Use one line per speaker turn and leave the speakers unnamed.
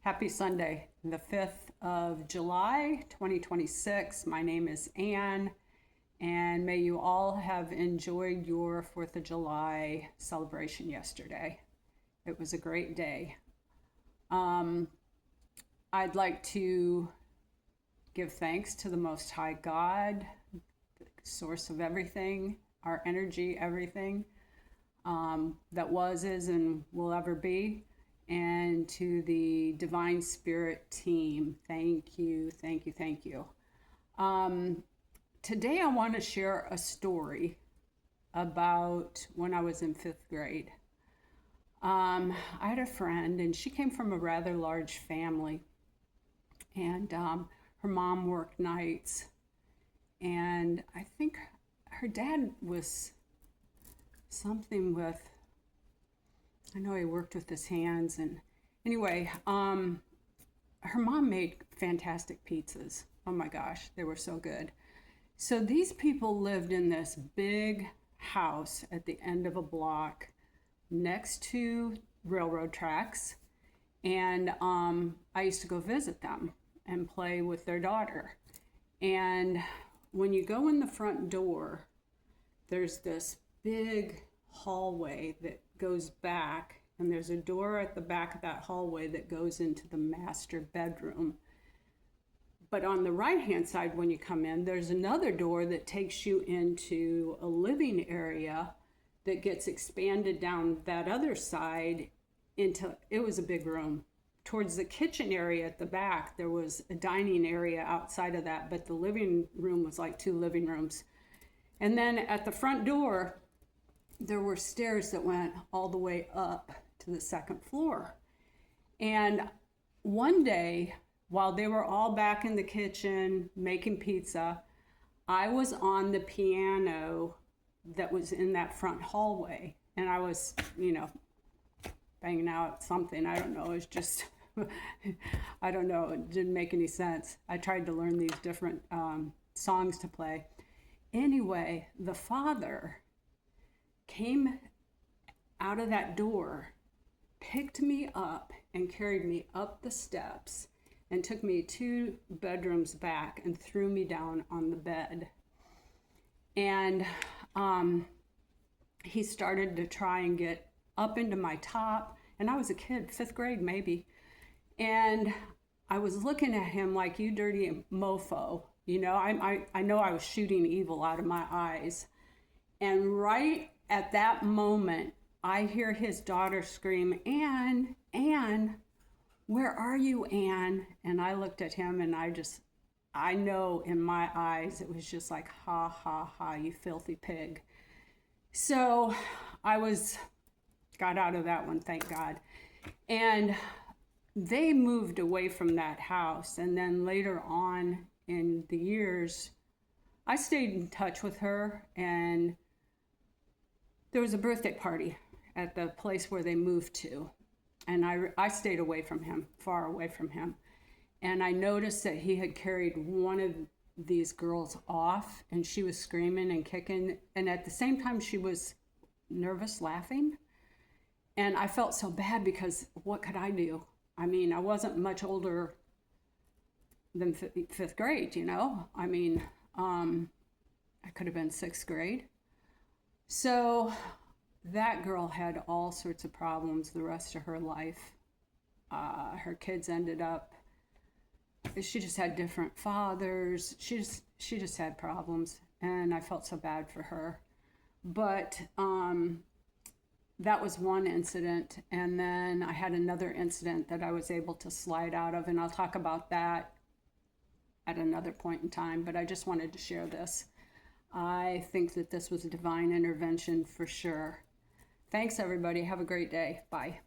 Happy Sunday, the 5th of July, 2026. My name is Anne, and may you all have enjoyed your 4th of July celebration yesterday. It was a great day. I'd like to give thanks to the Most High God, the source of everything, our energy, everything that was, is, and will ever be. And to the Divine Spirit team, thank you, thank you, thank you. Today I want to share a story about when I was in 5th grade. I had a friend, and she came from a rather large family, and her mom worked nights, and I think her dad was something with, I know he worked with his hands, and anyway, her mom made fantastic pizzas. Oh my gosh, they were so good. So these people lived in this big house at the end of a block next to railroad tracks, and I used to go visit them and play with their daughter. And when you go in the front door, there's this big hallway that goes back, and there's a door at the back of that hallway that goes into the master bedroom. But on the right hand side, when you come in, there's another door that takes you into a living area that gets expanded down that other side into, it was a big room. Towards the kitchen area at the back, there was a dining area outside of that, but the living room was like 2 living rooms. And then at the front door, there were stairs that went all the way up to the 2nd floor. And one day, while they were all back in the kitchen making pizza, I was on the piano that was in that front hallway. And I was, banging out something. I don't know. It was just, I don't know. It didn't make any sense. I tried to learn these different songs to play. Anyway, the father came out of that door, picked me up, and carried me up the steps and took me 2 bedrooms back and threw me down on the bed. And he started to try and get up into my top, and I was a kid, 5th grade maybe, and I was looking at him like, you dirty mofo. I know I was shooting evil out of my eyes. And right at that moment, I hear his daughter scream, Anne, where are you, Anne? And I looked at him, and I know in my eyes, it was just like, ha, ha, ha, you filthy pig. So I got out of that one, thank God. And they moved away from that house. And then later on in the years, I stayed in touch with her, and there was a birthday party at the place where they moved to. And I stayed away from him, far away from him. And I noticed that he had carried one of these girls off, and she was screaming and kicking. And at the same time, she was nervous, laughing. And I felt so bad, because what could I do? I mean, I wasn't much older than 5th grade, I could have been 6th grade. So that girl had all sorts of problems the rest of her life. Her kids ended up, she just had different fathers. She just had problems, and I felt so bad for her. But that was one incident, and then I had another incident that I was able to slide out of, and I'll talk about that at another point in time, but I just wanted to share this. I think that this was a divine intervention for sure. Thanks, everybody. Have a great day. Bye.